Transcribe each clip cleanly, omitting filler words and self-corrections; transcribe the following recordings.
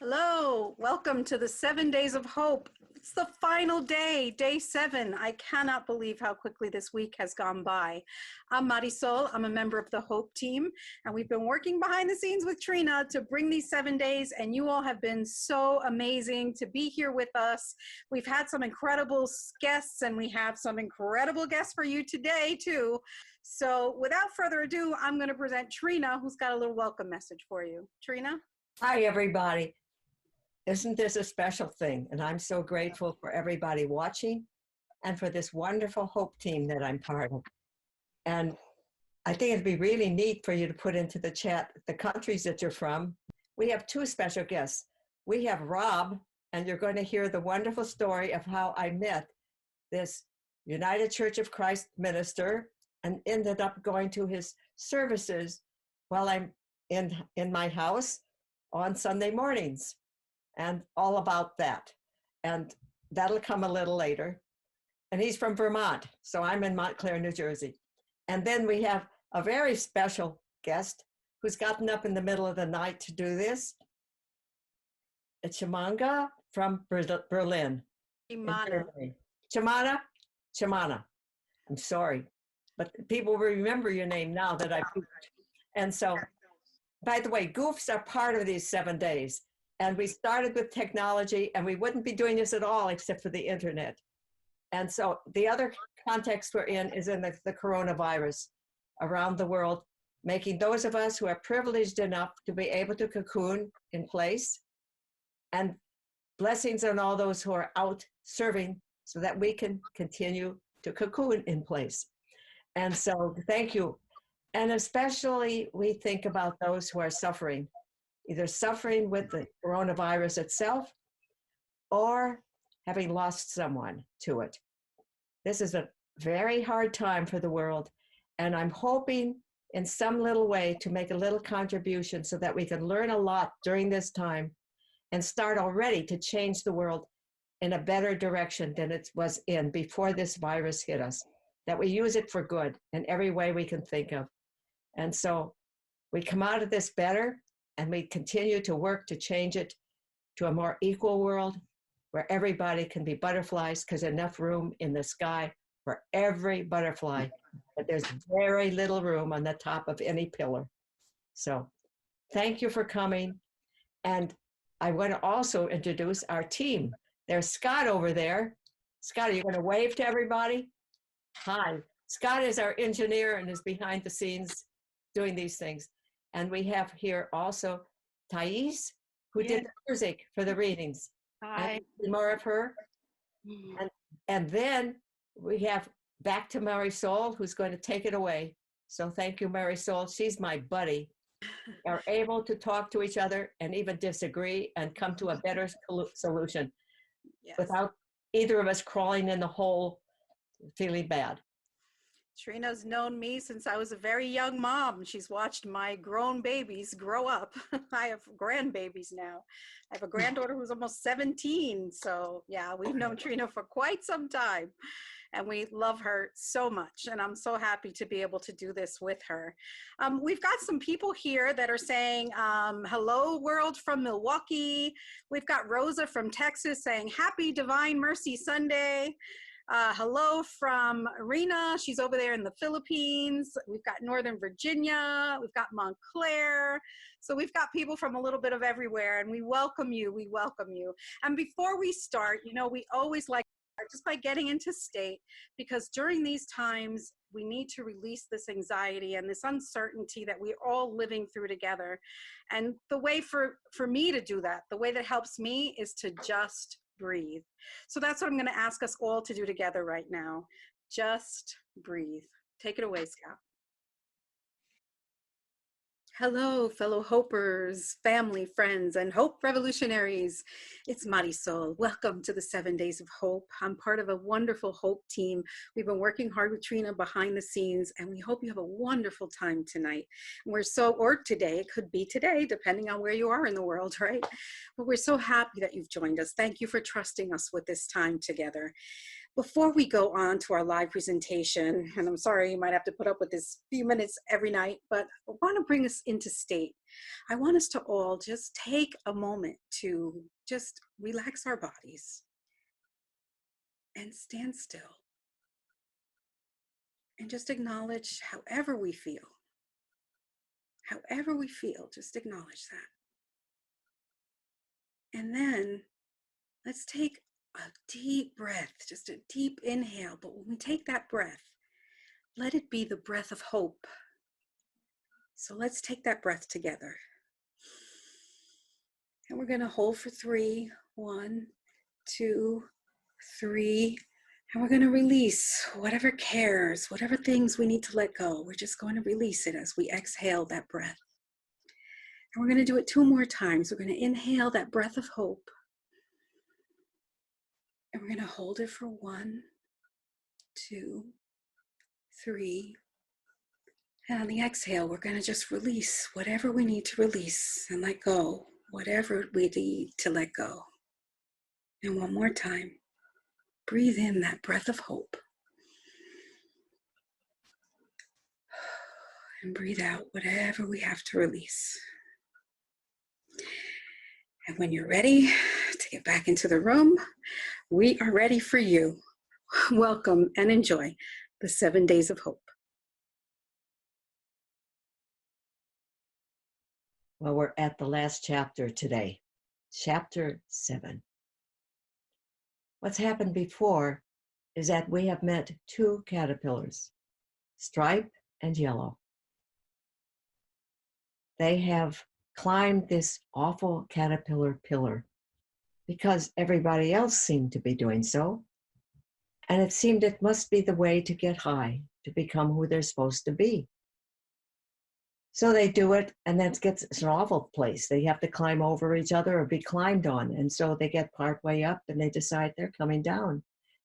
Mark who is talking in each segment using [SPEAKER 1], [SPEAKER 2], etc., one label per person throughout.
[SPEAKER 1] Hello, welcome to the 7 Days of Hope. It's the final day, day 7. I cannot believe how quickly this week has gone by. I'm Marisol, I'm a member of the Hope team, and we've been working behind the scenes with Trina to bring these 7 days, and you all have been so amazing to be here with us. We've had some incredible guests, and we have some incredible guests for you today, too. So without further ado, I'm going to present Trina, who's got a little welcome message for you. Trina?
[SPEAKER 2] Hi, everybody. Isn't this a special thing? And I'm so grateful for everybody watching and for this wonderful Hope team that I'm part of. And I think it'd be really neat for you to put into the chat the countries that you're from. We have 2 special guests. We have Rob, and you're going to hear the wonderful story of how I met this United Church of Christ minister and ended up going to his services while I'm in my house on Sunday mornings. And all about that. And that'll come a little later. And he's from Vermont, so I'm in Montclair, New Jersey. And then we have a very special guest who's gotten up in the middle of the night to do this. It's Chimana from Berlin.
[SPEAKER 1] Chimana.
[SPEAKER 2] Chimana. I'm sorry, but people will remember your name now that I pooped. And so, by the way, goofs are part of these 7 days. And we started with technology, and we wouldn't be doing this at all except for the internet. And so the other context we're in is in the coronavirus around the world, making those of us who are privileged enough to be able to cocoon in place, and blessings on all those who are out serving so that we can continue to cocoon in place. And so thank you. And especially we think about those who are suffering, either suffering with the coronavirus itself or having lost someone to it. This is a very hard time for the world, and I'm hoping in some little way to make a little contribution so that we can learn a lot during this time and start already to change the world in a better direction than it was in before this virus hit us, that we use it for good in every way we can think of. And so we come out of this better, and we continue to work to change it to a more equal world where everybody can be butterflies, because enough room in the sky for every butterfly, but there's very little room on the top of any pillar. So thank you for coming. And I want to also introduce our team. There's Scott over there. Scott, are you going to wave to everybody? Hi. Scott is our engineer and is behind the scenes doing these things. And we have here also Thais, who did the music for the readings.
[SPEAKER 1] Hi.
[SPEAKER 2] And more of her. And then we have back to Marisol, who's going to take it away. So thank you, Marisol. She's my buddy. We are able to talk to each other and even disagree and come to a better solution without either of us crawling in the hole feeling bad.
[SPEAKER 1] Trina's known me since I was a very young mom. She's watched my grown babies grow up. I have grandbabies now. I have a granddaughter who's almost 17. So yeah, we've known Trina for quite some time, and we love her so much. And I'm so happy to be able to do this with her. We've got some people here that are saying, hello world from Milwaukee. We've got Rosa from Texas saying happy Divine Mercy Sunday. Hello from Irina, she's over there in the Philippines. We've got Northern Virginia, we've got Montclair. So we've got people from a little bit of everywhere, and we welcome you, we welcome you. And before we start, you know, we always like to start just by getting into state, because during these times, we need to release this anxiety and this uncertainty that we're all living through together. And the way for me to do that, the way that helps me is to just breathe. So that's what I'm going to ask us all to do together right now. Just breathe. Take it away, Scott. Hello, fellow Hopers, family, friends, and Hope Revolutionaries. It's Marisol. Welcome to the 7 Days of Hope. I'm part of a wonderful Hope team. We've been working hard with Trina behind the scenes, and we hope you have a wonderful time tonight. Or today, it could be today, depending on where you are in the world, right? But we're so happy that you've joined us. Thank you for trusting us with this time together. Before we go on to our live presentation, and I'm sorry you might have to put up with this few minutes every night, but I want to bring us into state. I want us to all just take a moment to just relax our bodies and stand still and just acknowledge however we feel. However we feel, just acknowledge that. And then let's take a deep breath, just a deep inhale. But when we take that breath, let it be the breath of hope. So let's take that breath together. And we're going to hold for 3. 1, 2, 3. And we're going to release whatever cares, whatever things we need to let go. We're just going to release it as we exhale that breath. And we're going to do it 2 more times. We're going to inhale that breath of hope. And we're going to hold it for 1, 2, 3. And on the exhale, we're going to just release whatever we need to release and let go, whatever we need to let go. And 1 more time, breathe in that breath of hope. And breathe out whatever we have to release. And when you're ready to get back into the room, we are ready for you. Welcome and enjoy the 7 days of hope.
[SPEAKER 2] Well, we're at the last chapter today, chapter 7. What's happened before is that we have met 2 caterpillars, Stripe and Yellow. They have climbed this awful caterpillar pillar because everybody else seemed to be doing so. And it seemed it must be the way to get high, to become who they're supposed to be. So they do it, and then it's an awful place. They have to climb over each other or be climbed on. And so they get part way up and they decide they're coming down.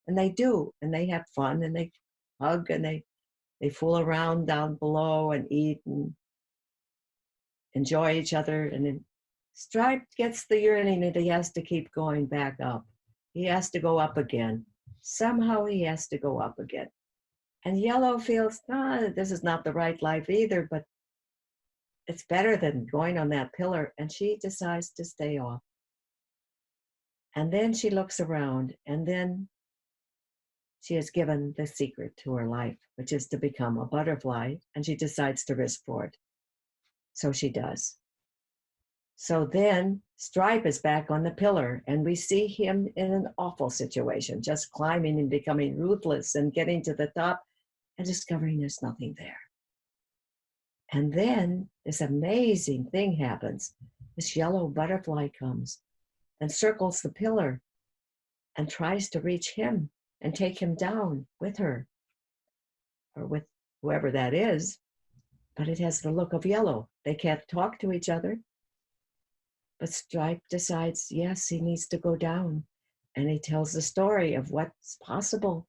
[SPEAKER 2] And they do, and they have fun, and they hug, and they fool around down below and eat and enjoy each other. And then Stripe gets the yearning that he has to keep going back up. He has to go up again. Somehow he has to go up again. And Yellow feels, this is not the right life either, but it's better than going on that pillar. And she decides to stay off. And then she looks around, and then she is given the secret to her life, which is to become a butterfly, and she decides to risk for it. So she does. So then Stripe is back on the pillar, and we see him in an awful situation, just climbing and becoming ruthless and getting to the top and discovering there's nothing there. And then this amazing thing happens. This yellow butterfly comes and circles the pillar and tries to reach him and take him down with her, or with whoever that is. But it has the look of Yellow. They can't talk to each other. But Stripe decides, yes, he needs to go down. And he tells the story of what's possible.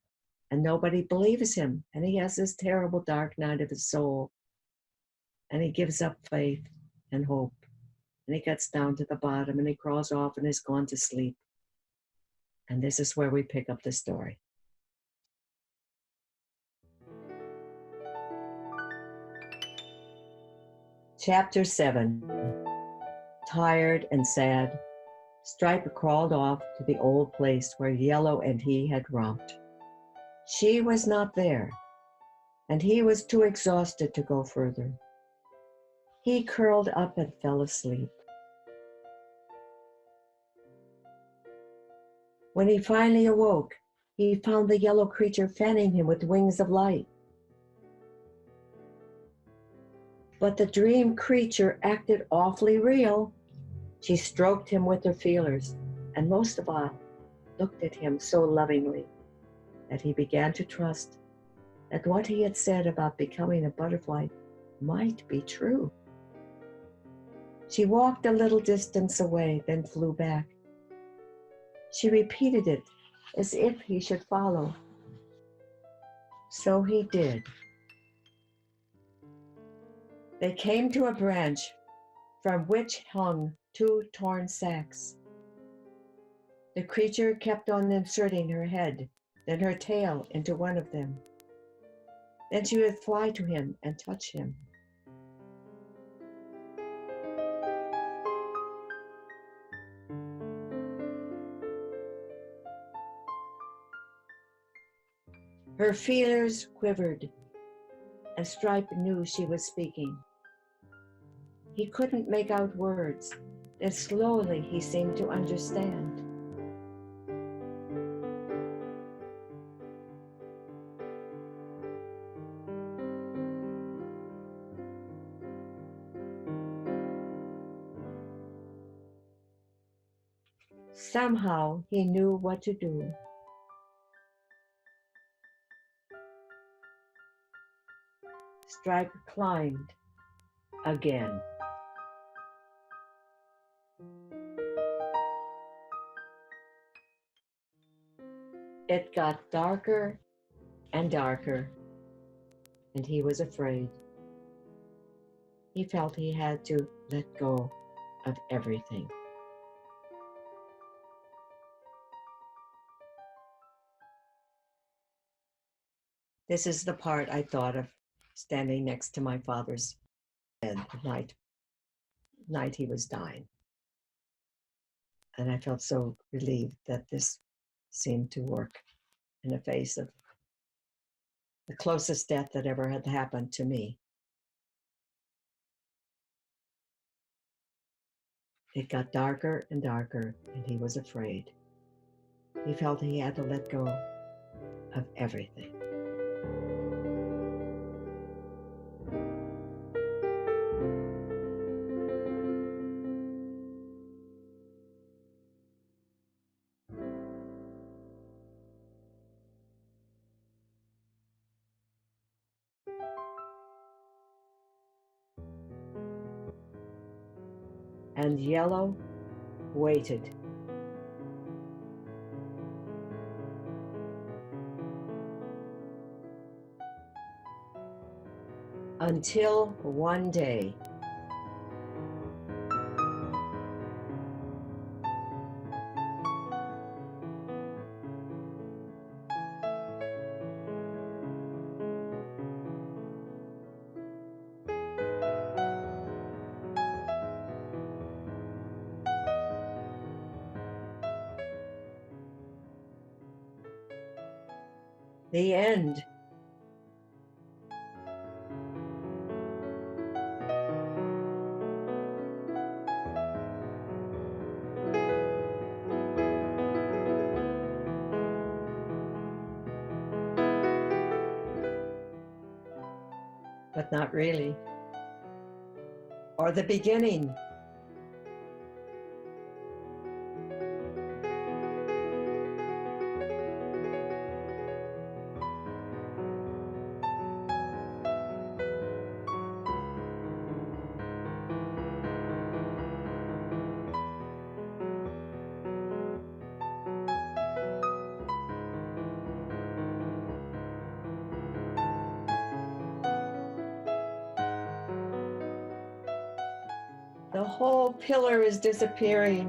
[SPEAKER 2] And nobody believes him. And he has this terrible dark night of his soul. And he gives up faith and hope. And he gets down to the bottom and he crawls off and is gone to sleep. And this is where we pick up the story. Chapter 7. Tired and sad, Stripe crawled off to the old place where Yellow and he had romped. She was not there, and he was too exhausted to go further. He curled up and fell asleep. When he finally awoke, he found the yellow creature fanning him with wings of light. But the dream creature acted awfully real. She stroked him with her feelers, and most of all, looked at him so lovingly that he began to trust that what he had said about becoming a butterfly might be true. She walked a little distance away, then flew back. She repeated it as if he should follow. So he did. They came to a branch from which hung 2 torn sacks. The creature kept on inserting her head, then her tail into one of them. Then she would fly to him and touch him. Her feelers quivered, and Stripe knew she was speaking. He couldn't make out words, then slowly he seemed to understand. Somehow he knew what to do. Stripe climbed again. It got darker and darker, and he was afraid. He felt he had to let go of everything. This is the part I thought of standing next to my father's bed the night he was dying. And I felt so relieved that this seemed to work in the face of the closest death that ever had happened to me. It got darker and darker, and he was afraid. He felt he had to let go of everything. And Yellow waited. Until one day, the end. But not really. Or the beginning. The whole pillar is disappearing.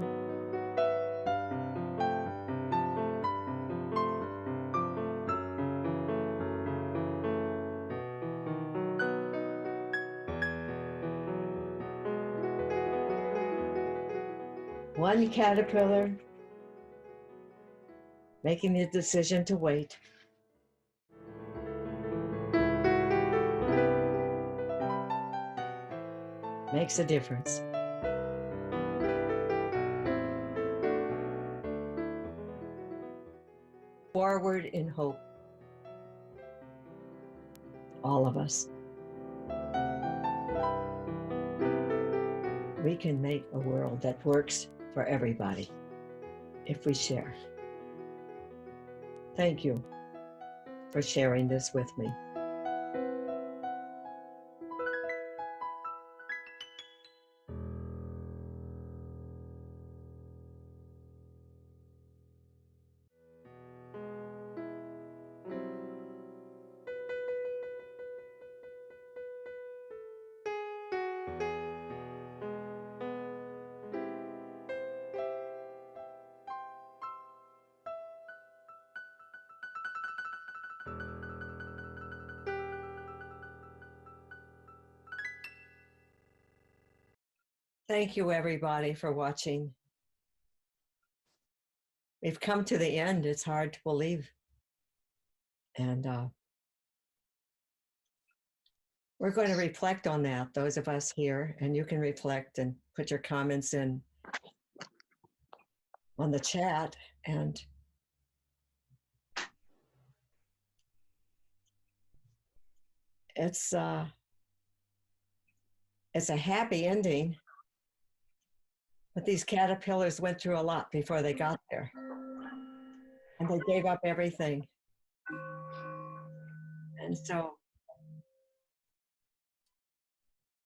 [SPEAKER 2] One caterpillar making the decision to wait. Makes a difference. Forward in hope. All of us. We can make a world that works for everybody if we share. Thank you for sharing this with me. Thank you, everybody, for watching. We've come to the end. It's hard to believe. And we're going to reflect on that, those of us here, and you can reflect and put your comments in on the chat. And it's a happy ending, but these caterpillars went through a lot before they got there, and they gave up everything. And so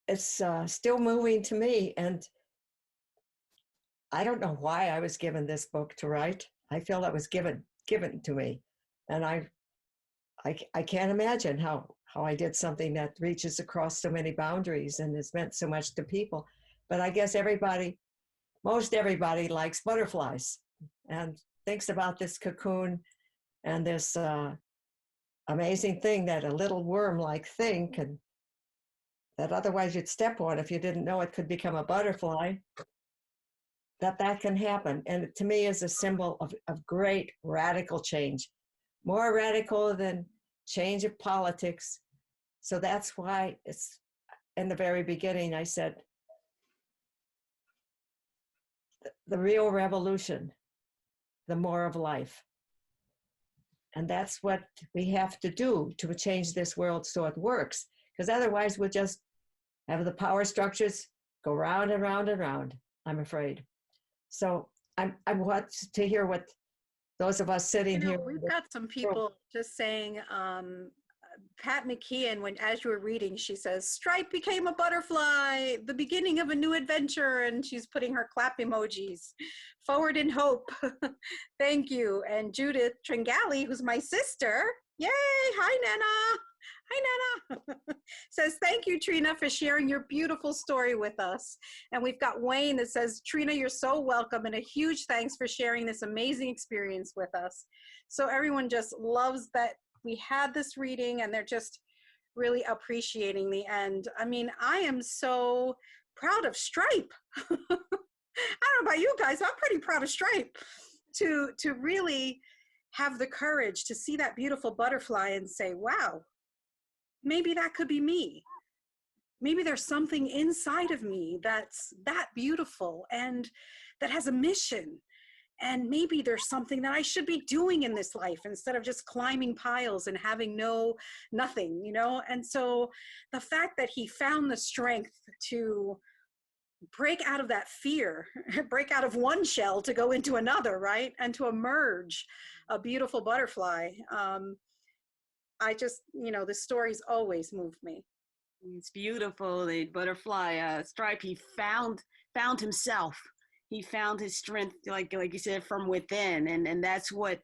[SPEAKER 2] it's still moving to me. And I don't know why I was given this book to write. I feel that was given to me. And I can't imagine how I did something that reaches across so many boundaries and has meant so much to people. But I guess most everybody likes butterflies and thinks about this cocoon and this amazing thing that a little worm-like thing can, that otherwise you'd step on if you didn't know it could become a butterfly, that can happen. And it, to me, is a symbol of great radical change, more radical than change of politics. So that's why it's, in the very beginning, I said, the real revolution, the more of life. And that's what we have to do to change this world so it works. Because otherwise we'll just have the power structures go round and round and round, I'm afraid. So I want to hear what those of us sitting here.
[SPEAKER 1] We've got some people just saying, Pat McKeon, as you were reading, she says, Stripe became a butterfly, the beginning of a new adventure, and she's putting her clap emojis. Forward in hope. Thank you. And Judith Tringali, who's my sister, yay, hi Nana. Hi, Nana. Says, thank you, Trina, for sharing your beautiful story with us. And we've got Wayne that says, Trina, you're so welcome, and a huge thanks for sharing this amazing experience with us. So everyone just loves that we had this reading, and they're just really appreciating the end. I mean, I am so proud of Stripe. I don't know about you guys, I'm pretty proud of Stripe to really have the courage to see that beautiful butterfly and say, wow, maybe that could be me. Maybe there's something inside of me that's that beautiful and that has a mission. And maybe there's something that I should be doing in this life instead of just climbing piles and having nothing, you know? And so the fact that he found the strength to break out of that fear, break out of one shell to go into another, right? And to emerge a beautiful butterfly. I just, the stories always moved me.
[SPEAKER 3] It's beautiful. The butterfly Stripe, he found himself. He found his strength, like you said, from within, and that's what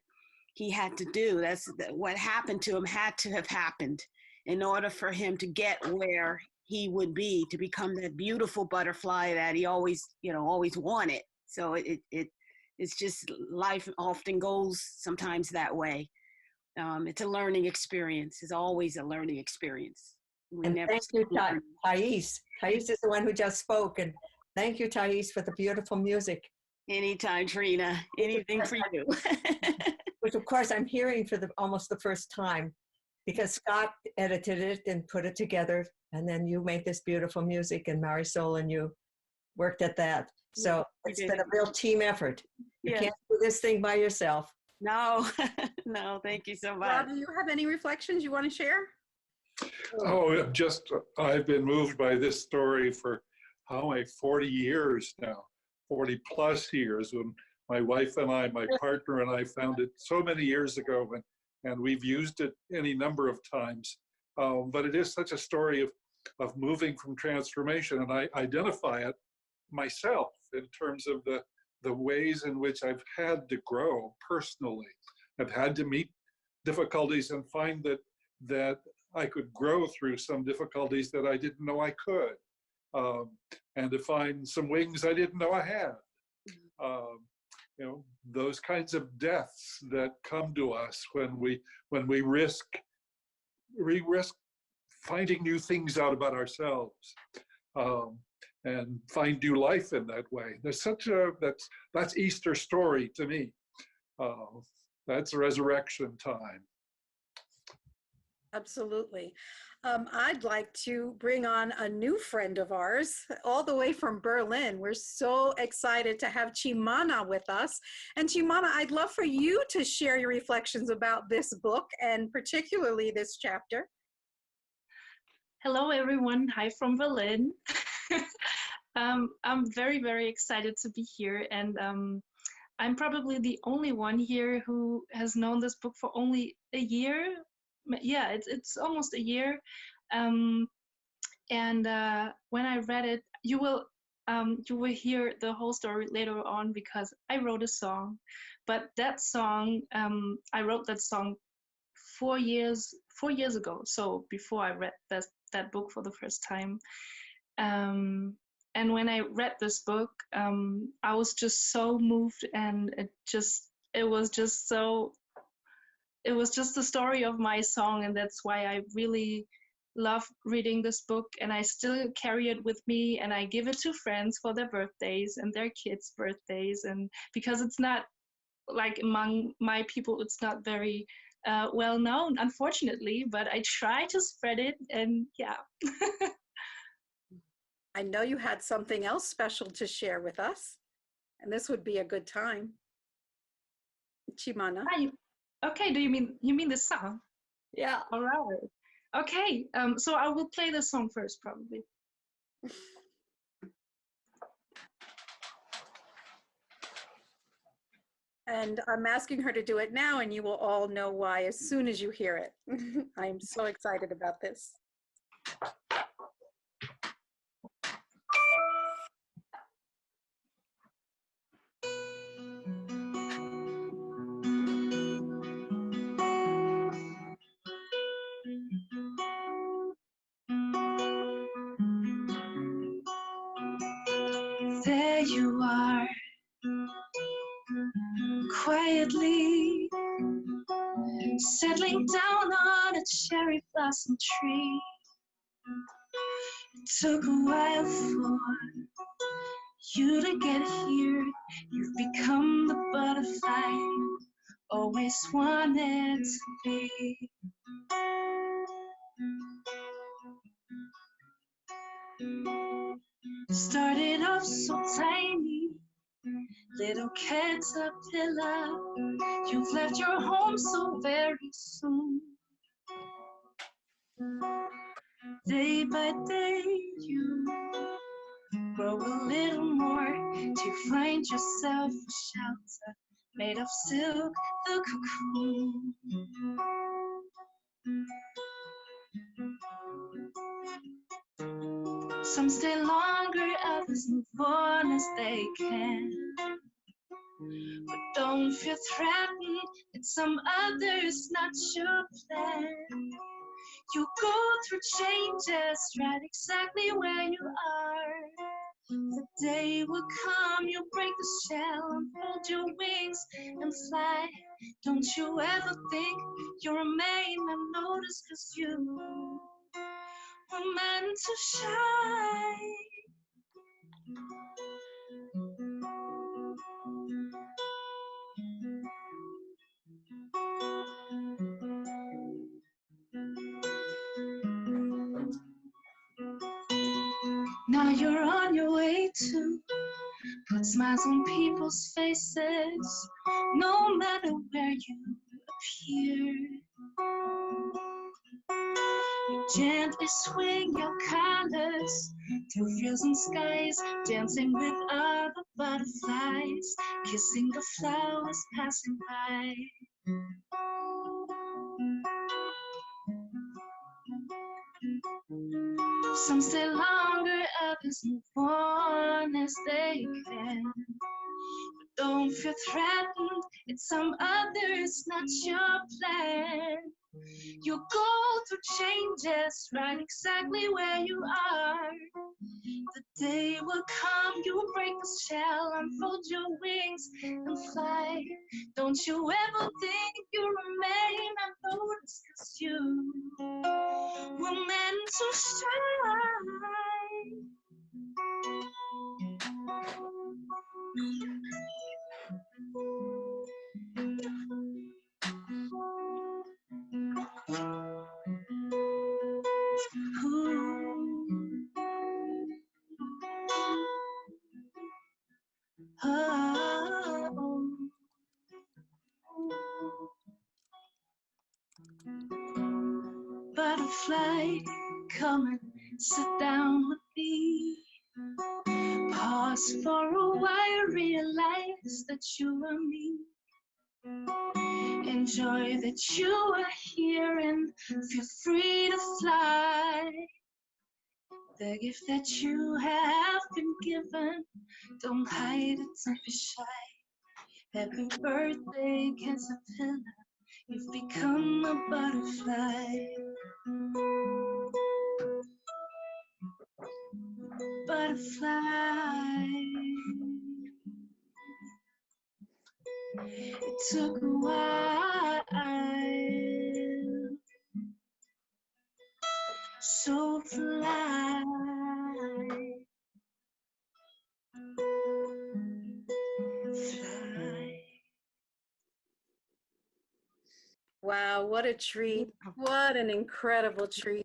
[SPEAKER 3] he had to do. That's what happened to him had to have happened in order for him to get where he would be, to become that beautiful butterfly that he always wanted. So it's just, life often goes sometimes that way. It's a learning experience. It's always a learning experience.
[SPEAKER 2] And thank you, Thais. Thais is the one who just spoke, and thank you, Thais, for the beautiful music.
[SPEAKER 3] Anytime, Trina. Anything for you.
[SPEAKER 2] Which, of course, I'm hearing for almost the first time, because Scott edited it and put it together, and then you made this beautiful music, and Marisol and you worked at that. So it's been a real team effort. You can't do this thing by yourself.
[SPEAKER 3] No, no, thank you so much.
[SPEAKER 1] Rob, do you have any reflections you want to share?
[SPEAKER 4] Oh, I've been moved by this story for 40 years now, 40 plus years, when my wife and I, my partner and I found it so many years ago, and we've used it any number of times. But it is such a story of moving from transformation, and I identify it myself in terms of the ways in which I've had to grow personally. I've had to meet difficulties and find that I could grow through some difficulties that I didn't know I could, and to find some wings I didn't know I had. Those kinds of deaths that come to us when we risk finding new things out about ourselves. and find new life in that way. There's such a, that's Easter story to me. That's resurrection time.
[SPEAKER 1] Absolutely. I'd like to bring on a new friend of ours, all the way from Berlin. We're so excited to have Chimana with us. And Chimana, I'd love for you to share your reflections about this book and particularly this chapter.
[SPEAKER 5] Hello, everyone. Hi from Berlin. I'm very, very excited to be here. And I'm probably the only one here who has known this book for only a year. Yeah, it's almost a year. And when I read it, you will hear the whole story later on because I wrote a song. But that song, I wrote that song 4 years ago. So before I read that book for the first time. And when I read this book, I was just so moved, and it was just the story of my song, and that's why I really love reading this book, and I still carry it with me, and I give it to friends for their birthdays and their kids' birthdays, and because it's not like among my people, it's not very well known, unfortunately, but I try to spread it, and yeah.
[SPEAKER 1] I know you had something else special to share with us, and this would be a good time. Chimana.
[SPEAKER 5] Okay, do you mean the song?
[SPEAKER 2] Yeah.
[SPEAKER 5] All right. Okay, so I will play the song first, probably.
[SPEAKER 1] And I'm asking her to do it now, and you will all know why as soon as you hear it. I'm so excited about this.
[SPEAKER 5] There you are, quietly settling down on a cherry blossom tree. It took a while for you to get here. You've become the butterfly always wanted to be. Started off so tiny, little caterpillar. You've left your home so very soon. Day by day, you grow a little more to find yourself a shelter made of silk, the cocoon. Some stay longer, others move on as they can. But don't feel threatened, it's some others, not your plan. You go through changes right exactly where you are. The day will come, you break the shell, unfold your wings and fly. Don't you ever think you're a man unnoticed, 'cause you were meant to shine. Now you're on your way to put smiles on people's faces, no matter where you appear. You gently swing your colors through fields and skies, dancing with other butterflies, kissing the flowers passing by. Some stay longer, others move on as they can. But don't feel threatened, it's some others, not your plan. You go through changes right exactly where you are. The day will come, you break the shell, unfold your wings and fly. Don't you ever think you remain unnoticed, 'cause you were meant to shine. Butterfly, come and sit down with me. Pause for a while, realize that you are me. Enjoy that you are here and feel free to fly. The gift that you have been given, don't hide it, don't be shy. Happy birthday, caterpillar, you've become a butterfly. Butterfly. It took a while, so fly. Fly.
[SPEAKER 1] Wow, what a treat. What an incredible treat.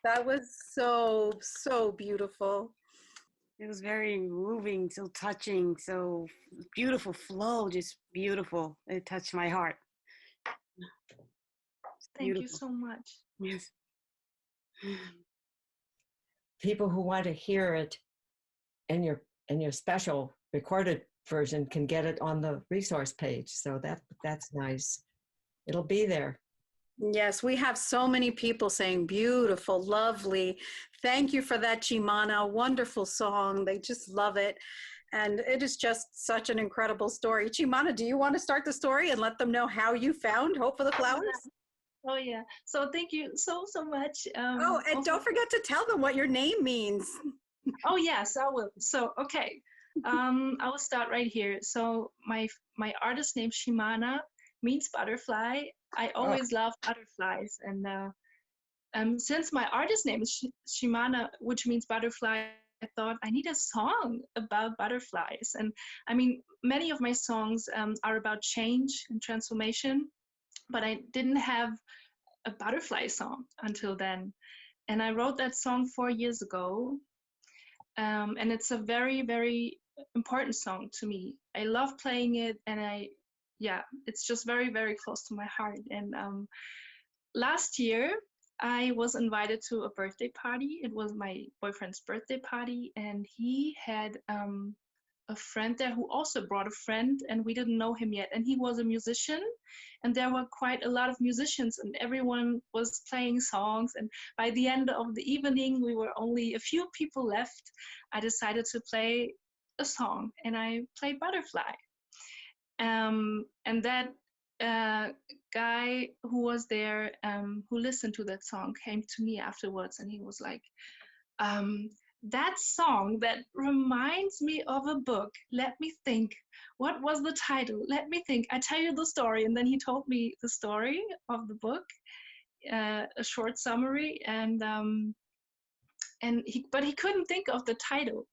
[SPEAKER 1] That was so, so beautiful.
[SPEAKER 3] It was very moving, so touching, so beautiful flow, just beautiful. It touched my heart.
[SPEAKER 5] Thank you
[SPEAKER 3] Beautiful.
[SPEAKER 5] so much.
[SPEAKER 3] Yes.
[SPEAKER 2] People who want to hear it in your special recorded version can get it on the resource page. So that's nice. It'll be there.
[SPEAKER 1] Yes, we have so many people saying beautiful, lovely. Thank you for that, Chimana. Wonderful song. They just love it. And it is just such an incredible story. Chimana, do you want to start the story and let them know how you found Hope for the Flowers?
[SPEAKER 5] Oh yeah. So thank you so much.
[SPEAKER 1] Oh, and
[SPEAKER 5] also,
[SPEAKER 1] don't forget to tell them what your name means.
[SPEAKER 5] Oh yes, I will. So okay, I will start right here. So my artist name Chimana means butterfly. I always love butterflies, and since my artist name is Chimana, which means butterfly, I thought I need a song about butterflies. And I mean, many of my songs are about change and transformation, but I didn't have a butterfly song until then. And I wrote that song 4 years ago. And it's a very, very important song to me. I love playing it, and it's just very, very close to my heart. And last year, I was invited to a birthday party. It was my boyfriend's birthday party, and he had a friend there who also brought a friend, and we didn't know him yet. And he was a musician, and there were quite a lot of musicians, and everyone was playing songs. And by the end of the evening, we were only a few people left. I decided to play a song, and I played Butterfly. And that guy who was there, who listened to that song, came to me afterwards, and he was like, that song, that reminds me of a book. Let me think. What was the title? Let me think. I tell you the story. And then he told me the story of the book, a short summary, but he couldn't think of the title.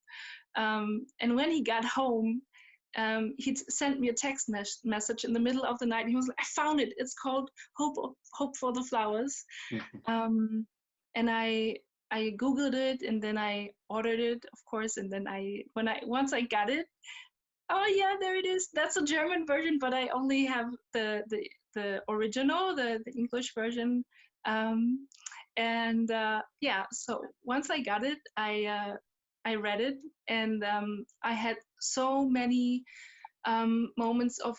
[SPEAKER 5] And when he got home, he sent me a text message in the middle of the night. He was like, I found it. It's called Hope for the Flowers. And I Googled it, and then I ordered it, of course. And then once I got it, oh yeah, there it is. That's a German version, but I only have the original, the English version. So once I got it, I read it, and I had so many moments of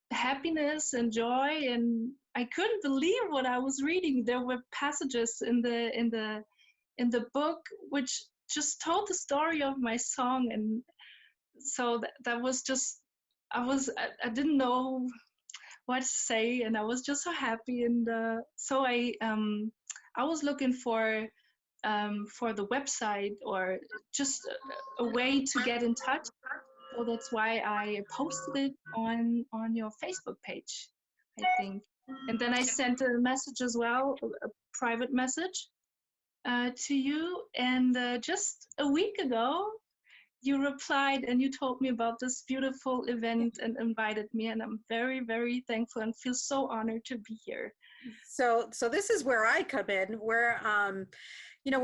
[SPEAKER 5] happiness and joy, and I couldn't believe what I was reading. There were passages in the book which just told the story of my song, and so that was just I didn't know what to say, and I was just so happy. And so I was looking for the website, or just a way to get in touch. So that's why I posted it on your Facebook page, I think. And then I sent a message as well, a private message to you. And just a week ago, you replied and you told me about this beautiful event and invited me, and I'm very, very thankful and feel so honored to be here.
[SPEAKER 1] So this is where I come in. We're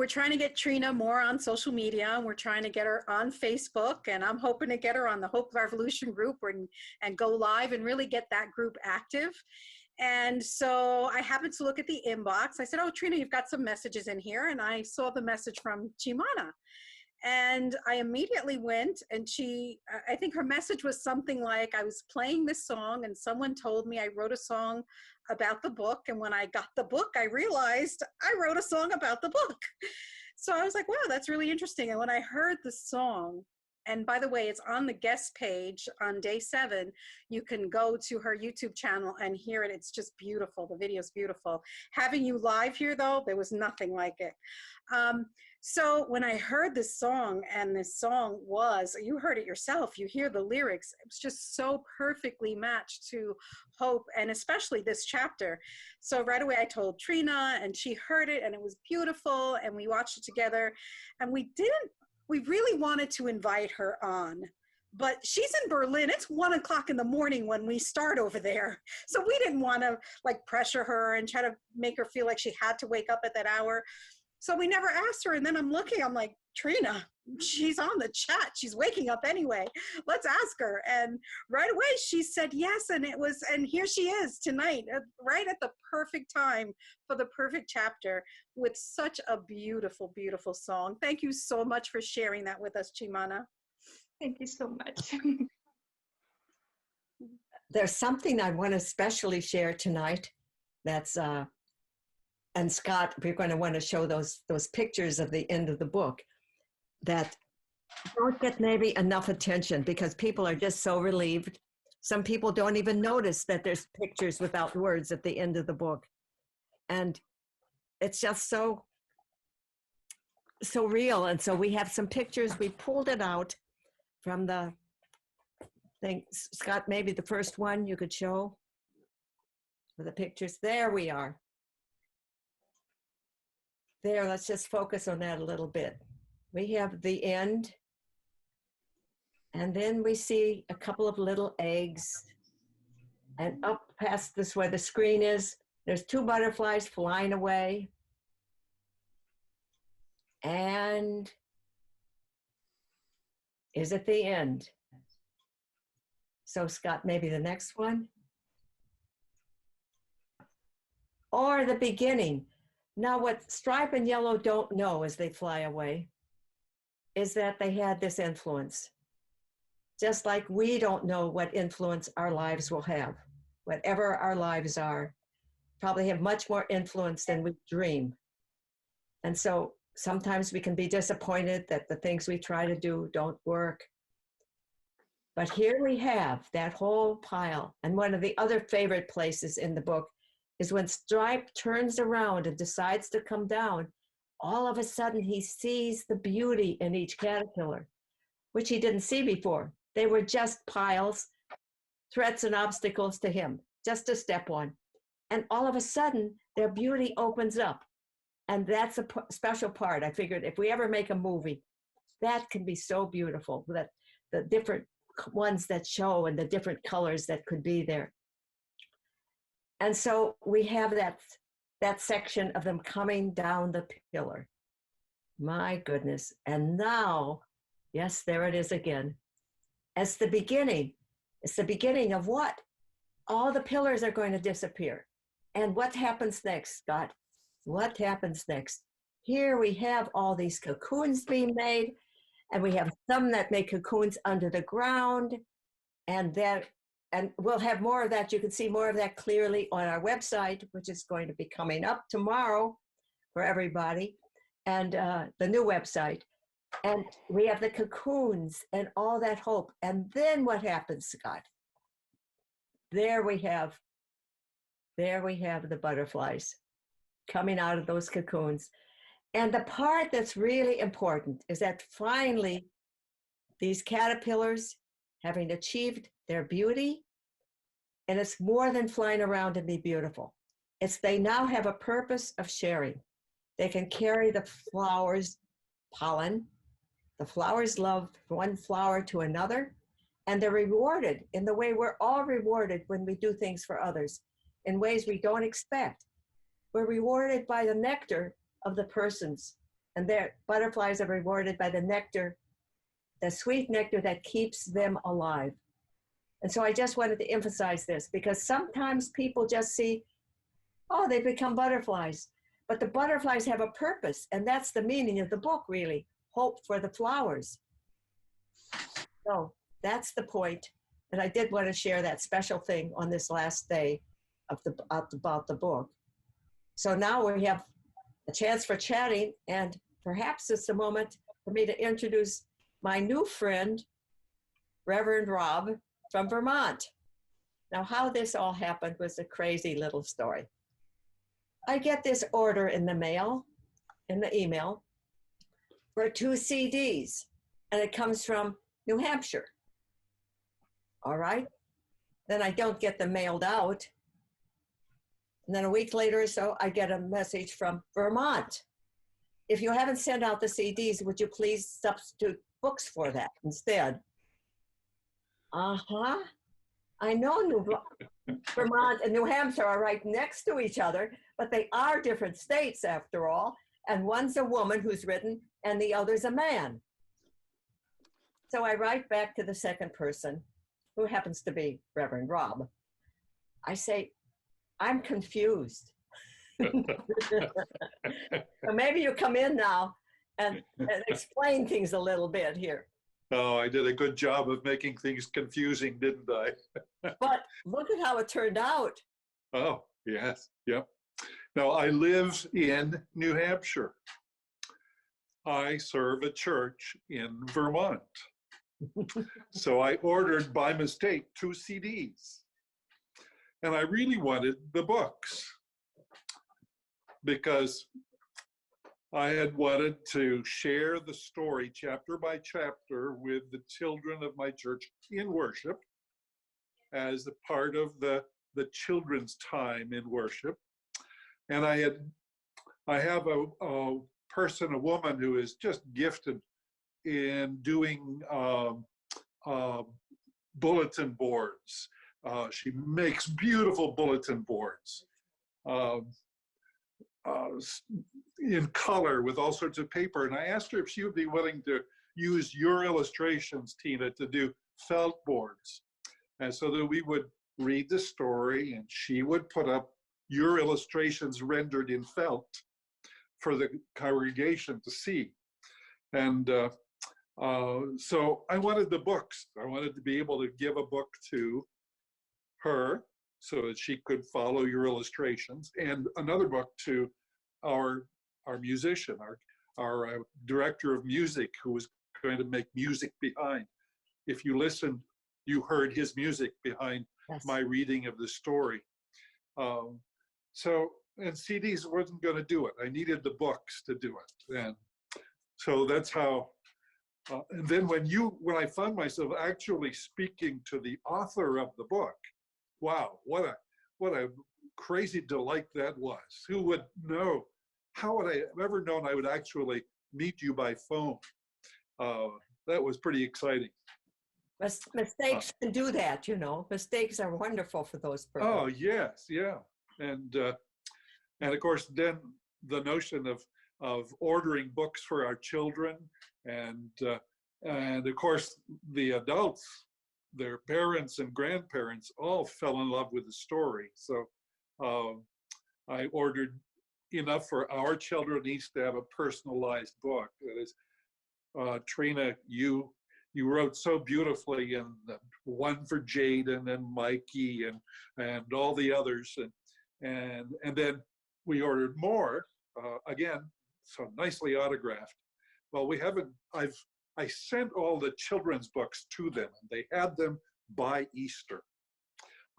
[SPEAKER 1] trying to get Trina more on social media, and we're trying to get her on Facebook, and I'm hoping to get her on the Hope Revolution group and go live and really get that group active. And so I happened to look at the inbox. I said, oh, Trina, you've got some messages in here. And I saw the message from Chimana. And I immediately went, and I think her message was something like, I was playing this song and someone told me I wrote a song about the book. And when I got the book, I realized I wrote a song about the book. So I was like, wow, that's really interesting. And when I heard the song, and by the way, it's on the guest page on day 7. You can go to her YouTube channel and hear it. It's just beautiful. The video is beautiful. Having you live here, though, there was nothing like it. So when I heard this song, and this song was, you heard it yourself, you hear the lyrics, it was just so perfectly matched to Hope, and especially this chapter. So right away I told Trina, and she heard it, and it was beautiful, and we watched it together, and we really wanted to invite her on, but she's in Berlin. It's 1 o'clock in the morning when we start over there. So we didn't want to pressure her and try to make her feel like she had to wake up at that hour. So we never asked her. And then I'm like, Trina, she's on the chat. She's waking up anyway. Let's ask her. And right away she said yes. And here she is tonight, right at the perfect time for the perfect chapter, with such a beautiful, beautiful song. Thank you so much for sharing that with us, Chimana.
[SPEAKER 5] Thank you so much.
[SPEAKER 2] There's something I want to especially share tonight. That's and Scott, we're going to want to show those pictures of the end of the book that don't get maybe enough attention because people are just so relieved. Some people don't even notice that there's pictures without words at the end of the book. And it's just so real. And so we have some pictures. We pulled it out from the thing. Scott, maybe the first one you could show for the pictures. There we are. There, let's just focus on that a little bit. We have the end, and then we see a couple of little eggs, and up past this where the screen is, there's 2 butterflies flying away, and is at the end. So Scott, maybe the next one, or the beginning. Now, what Stripe and Yellow don't know as they fly away is that they had this influence. Just like we don't know what influence our lives will have. Whatever our lives are, probably have much more influence than we dream. And so sometimes we can be disappointed that the things we try to do don't work. But here we have that whole pile. And one of the other favorite places in the book is when Stripe turns around and decides to come down, all of a sudden he sees the beauty in each caterpillar, which he didn't see before. They were just piles, threats and obstacles to him, just a step one. And all of a sudden, their beauty opens up. And that's a special part. I figured if we ever make a movie, that can be so beautiful, that the different ones that show and the different colors that could be there. And so we have that section of them coming down the pillar. My goodness. And now, yes, there it is again. It's the beginning. It's the beginning of what? All the pillars are going to disappear. And what happens next, Scott? What happens next? Here we have all these cocoons being made, and we have some that make cocoons under the ground, and we'll have more of that. You can see more of that clearly on our website, which is going to be coming up tomorrow for everybody, and the new website. And we have the cocoons and all that hope. And then what happens, Scott? There we have the butterflies coming out of those cocoons. And the part that's really important is that finally, these caterpillars, having achieved their beauty, and it's more than flying around and be beautiful. It's they now have a purpose of sharing. They can carry the flowers' pollen, The flowers love one flower to another, and they're rewarded in the way we're all rewarded when we do things for others in ways we don't expect. We're rewarded by the nectar of the persons, and their butterflies are rewarded by the nectar, the sweet nectar that keeps them alive. And so I just wanted to emphasize this because sometimes people just see, oh, they become butterflies. But the butterflies have a purpose, and that's the meaning of the book, really. Hope for the flowers. So that's the point. And I did want to share that special thing on this last day about the book. So now we have a chance for chatting, and perhaps it's a moment for me to introduce my new friend, Reverend Rob from Vermont. Now, how this all happened was a crazy little story. I get this order in the mail, in the email, for 2 CDs, and it comes from New Hampshire. All right. Then I don't get them mailed out. And then a week later or so, I get a message from Vermont. If you haven't sent out the CDs, would you please substitute books for that instead? Uh-huh. I know Vermont and New Hampshire are right next to each other, but they are different states after all. And one's a woman who's written, and the other's a man. So I write back to the second person, who happens to be Reverend Rob. I say, I'm confused. So maybe you come in now and explain things a little bit here.
[SPEAKER 4] Oh, I did a good job of making things confusing, didn't I?
[SPEAKER 2] But look at how it turned out.
[SPEAKER 4] Oh, yes, yep. Now, I live in New Hampshire. I serve a church in Vermont. So I ordered by mistake 2 CDs. And I really wanted the books because I had wanted to share the story chapter by chapter with the children of my church in worship as a part of the children's time in worship. And I have a person, a woman who is just gifted in doing bulletin boards. She makes beautiful bulletin boards in color with all sorts of paper. And I asked her if she would be willing to use your illustrations, Tina, to do felt boards. And so that we would read the story and she would put up your illustrations rendered in felt for the congregation to see. And so I wanted the books. I wanted to be able to give a book to her so that she could follow your illustrations, and another book to our musician, our director of music, who was going to make music behind. If you listened, you heard his music behind my reading of the story. And CDs wasn't going to do it. I needed the books to do it. And so that's how, and then when I found myself actually speaking to the author of the book, wow, what a crazy delight that was. Who would know? How would I have ever known I would actually meet you by phone? That was pretty exciting.
[SPEAKER 2] Mistakes can do that, you know. Mistakes are wonderful for those purposes.
[SPEAKER 4] Oh, yes, yeah. And of course, then the notion of ordering books for our children, and of course, the adults, their parents and grandparents all fell in love with the story. So I ordered enough for our children each to have a personalized book. That is, Trina, you wrote so beautifully, and one for Jaden and Mikey and all the others, and then we ordered more again, so nicely autographed. Well, we haven't. I sent all the children's books to them, and they had them by Easter.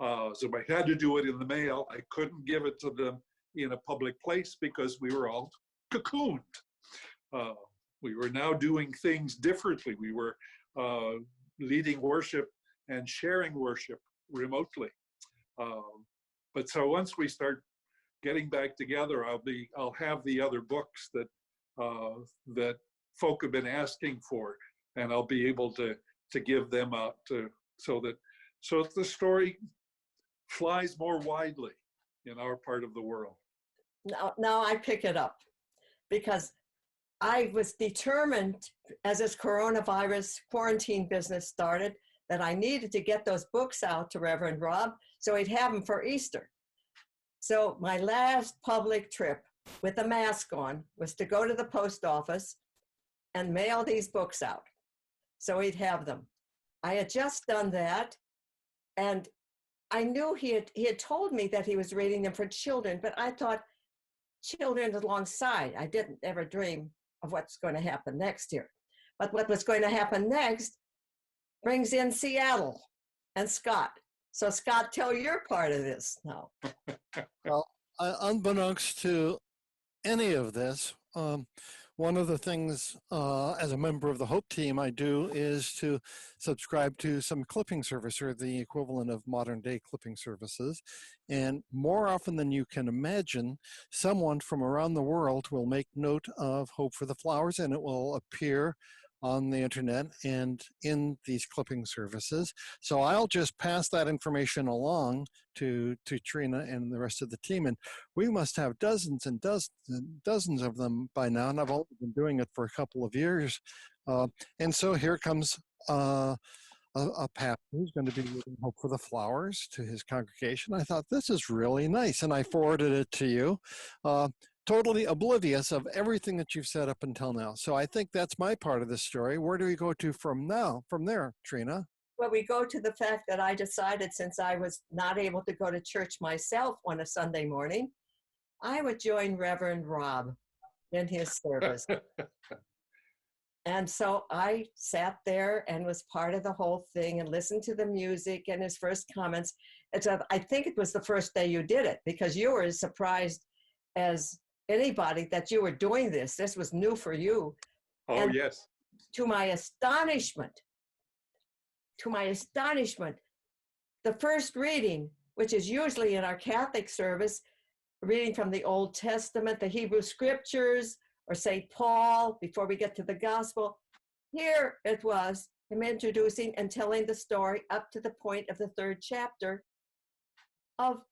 [SPEAKER 4] So I had to do it in the mail. I couldn't give it to them in a public place because we were all cocooned. We were now doing things differently. We were leading worship and sharing worship remotely. But so once we start getting back together, I'll have the other books that folk have been asking for, and I'll be able to give them out so that the story flies more widely in our part of the world.
[SPEAKER 2] Now I pick it up because I was determined as this coronavirus quarantine business started that I needed to get those books out to Reverend Rob so he'd have them for Easter. So my last public trip with a mask on was to go to the post office and mail these books out so he'd have them. I had just done that, and I knew he had told me that he was reading them for children, but I thought children alongside. I didn't ever dream of what's going to happen next year. But what was going to happen next brings in Seattle and Scott. So Scott, tell your part of this now.
[SPEAKER 6] Well, unbeknownst to any of this, one of the things as a member of the Hope team I do is to subscribe to some clipping service, or the equivalent of modern day clipping services. And more often than you can imagine, someone from around the world will make note of Hope for the Flowers, and it will appear on the internet and in these clipping services. So I'll just pass that information along to Trina and the rest of the team. And we must have dozens and dozens and dozens of them by now. And I've only been doing it for a couple of years. And so here comes a pastor who's going to be reading Hope for the Flowers to his congregation. I thought, this is really nice. And I forwarded it to you. Totally oblivious of everything that you've said up until now. So I think that's my part of the story. Where do we go to from there, Trina?
[SPEAKER 2] Well, we go to the fact that I decided, since I was not able to go to church myself on a Sunday morning, I would join Reverend Rob in his service. And so I sat there and was part of the whole thing and listened to the music and his first comments. I think it was the first day you did it, because you were as surprised as anybody that you were doing this. This was new for you.
[SPEAKER 4] Oh,
[SPEAKER 2] and
[SPEAKER 4] yes.
[SPEAKER 2] To my astonishment, the first reading, which is usually in our Catholic service, reading from the Old Testament, the Hebrew Scriptures, or St. Paul, before we get to the Gospel, here it was him introducing and telling the story up to the point of the 3rd chapter of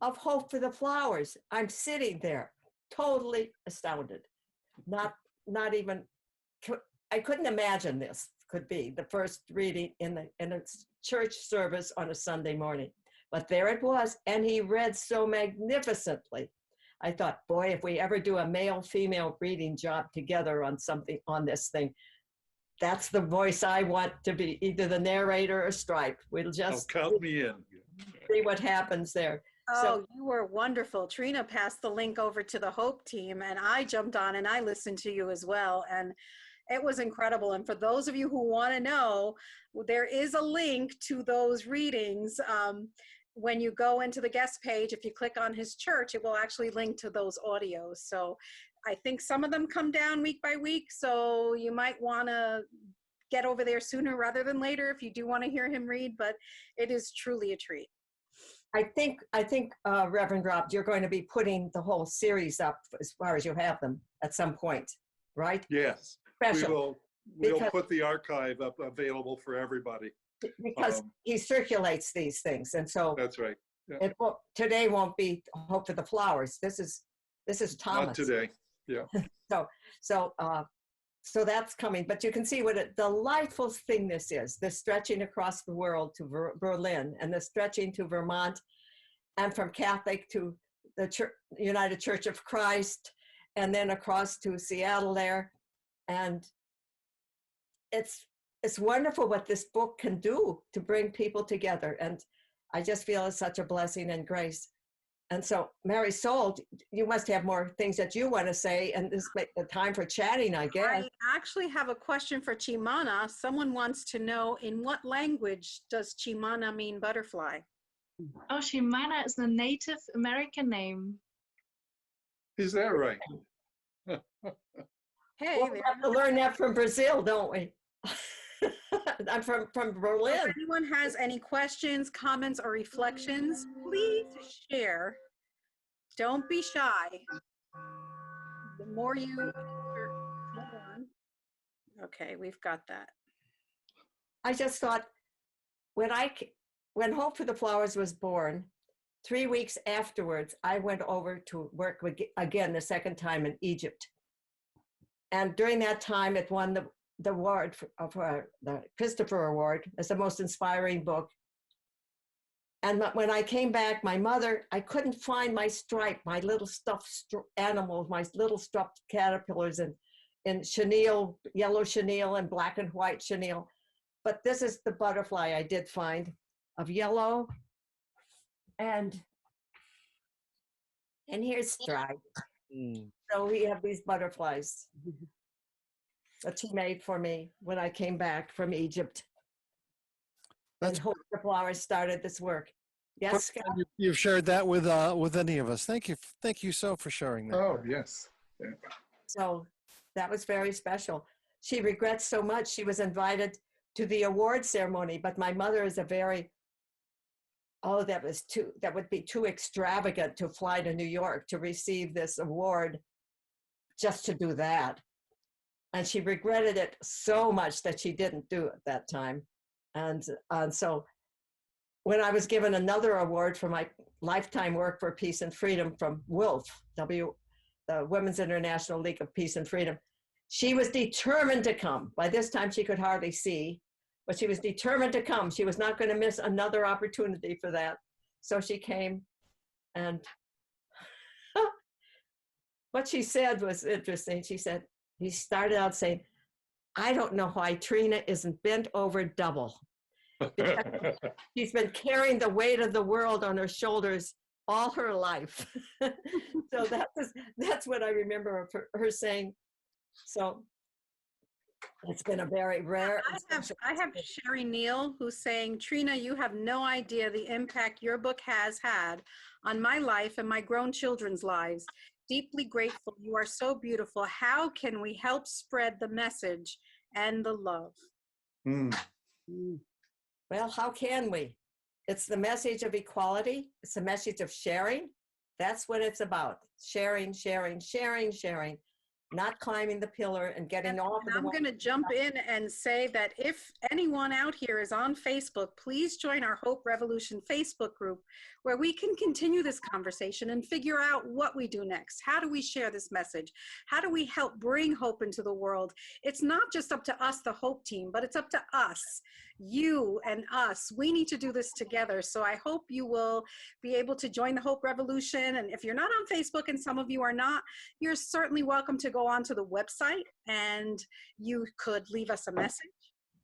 [SPEAKER 2] Hope for the Flowers. I'm sitting there totally astounded. Not even, I couldn't imagine this could be the first reading in a church service on a Sunday morning. But there it was, and he read so magnificently. I thought, boy, if we ever do a male-female reading job together on something, on this thing, that's the voice I want to be, either the narrator or Stripe. We'll just
[SPEAKER 4] count me in.
[SPEAKER 2] See what happens there.
[SPEAKER 1] Oh,
[SPEAKER 2] So,
[SPEAKER 1] you were wonderful. Trina passed the link over to the Hope team, and I jumped on and I listened to you as well. And it was incredible. And for those of you who want to know, there is a link to those readings. When you go into the guest page, if you click on his church, it will actually link to those audios. So I think some of them come down week by week. So you might want to get over there sooner rather than later if you do want to hear him read, but it is truly a treat.
[SPEAKER 2] I think, Reverend Rob, you're going to be putting the whole series up as far as you have them at some point, right?
[SPEAKER 4] Yes.
[SPEAKER 2] Special.
[SPEAKER 4] We'll put the archive up available for everybody.
[SPEAKER 2] Because he circulates these things. And so
[SPEAKER 4] that's right. Yeah.
[SPEAKER 2] Today won't be Hope for the Flowers. This is Thomas.
[SPEAKER 4] Not today. Yeah.
[SPEAKER 2] So that's coming. But you can see what a delightful thing this is, this stretching across the world to Berlin, and the stretching to Vermont, and from Catholic to the United Church of Christ, and then across to Seattle there. And it's wonderful what this book can do to bring people together. And I just feel it's such a blessing and grace. And so, Mary Soul, you must have more things that you want to say, and this is the time for chatting, I guess.
[SPEAKER 1] I actually have a question for Chimana. Someone wants to know, in what language does Chimana mean butterfly?
[SPEAKER 5] Oh, Chimana is a Native American name.
[SPEAKER 4] Is that right?
[SPEAKER 1] Hey,
[SPEAKER 2] Well, we have to learn that from Brazil, don't we? I'm from Berlin.
[SPEAKER 1] if anyone has any questions, comments, or reflections, please share. Don't be shy. The more you Okay, we've got that.
[SPEAKER 2] I just thought when Hope for the Flowers was born, 3 weeks afterwards, I went over to work again the second time in Egypt. And during that time, it won the award for the Christopher Award as the most inspiring book. And when I came back, my mother, I couldn't find my stripe, my little stuffed animals, my little stuffed caterpillars in chenille, yellow chenille and black and white chenille. But this is the butterfly I did find of yellow. And here's stripe. So we have these butterflies that she made for me when I came back from Egypt.
[SPEAKER 6] That's
[SPEAKER 2] and Hope the Flowers started this work. Yes, Scott?
[SPEAKER 6] You've shared that with any of us. Thank you so for sharing that.
[SPEAKER 4] Oh, yes. Yeah.
[SPEAKER 2] So that was very special. She regrets so much. She was invited to the award ceremony, but my mother is that would be too extravagant to fly to New York to receive this award just to do that. And she regretted it so much that she didn't do it that time. And so when I was given another award for my lifetime work for peace and freedom from WILF, the Women's International League of Peace and Freedom, she was determined to come. By this time, she could hardly see, but she was determined to come. She was not going to miss another opportunity for that. So she came, and what she said was interesting. She started out saying, I don't know why Trina isn't bent over double. She's been carrying the weight of the world on her shoulders all her life. So that's what I remember of her saying. So it's been a very rare.
[SPEAKER 1] I have Sherry Neal who's saying, Trina, you have no idea the impact your book has had on my life and my grown children's lives. Deeply grateful. You are so beautiful. How can we help spread the message and the love?
[SPEAKER 2] Well, how can we? It's the message of equality. It's the message of sharing. That's what it's about. Sharing, sharing, sharing, sharing. Not climbing the pillar and getting off.
[SPEAKER 1] And I'm going to jump in and say that if anyone out here is on Facebook, please join our Hope Revolution Facebook group where we can continue this conversation and figure out what we do next. How do we share this message? How do we help bring hope into the world? It's not just up to us, the Hope team, but it's up to us, you and us. We need to do this together. So I hope you will be able to join the Hope Revolution. And if you're not on Facebook, and some of you are not, you're certainly welcome to go onto the website and you could leave us a message.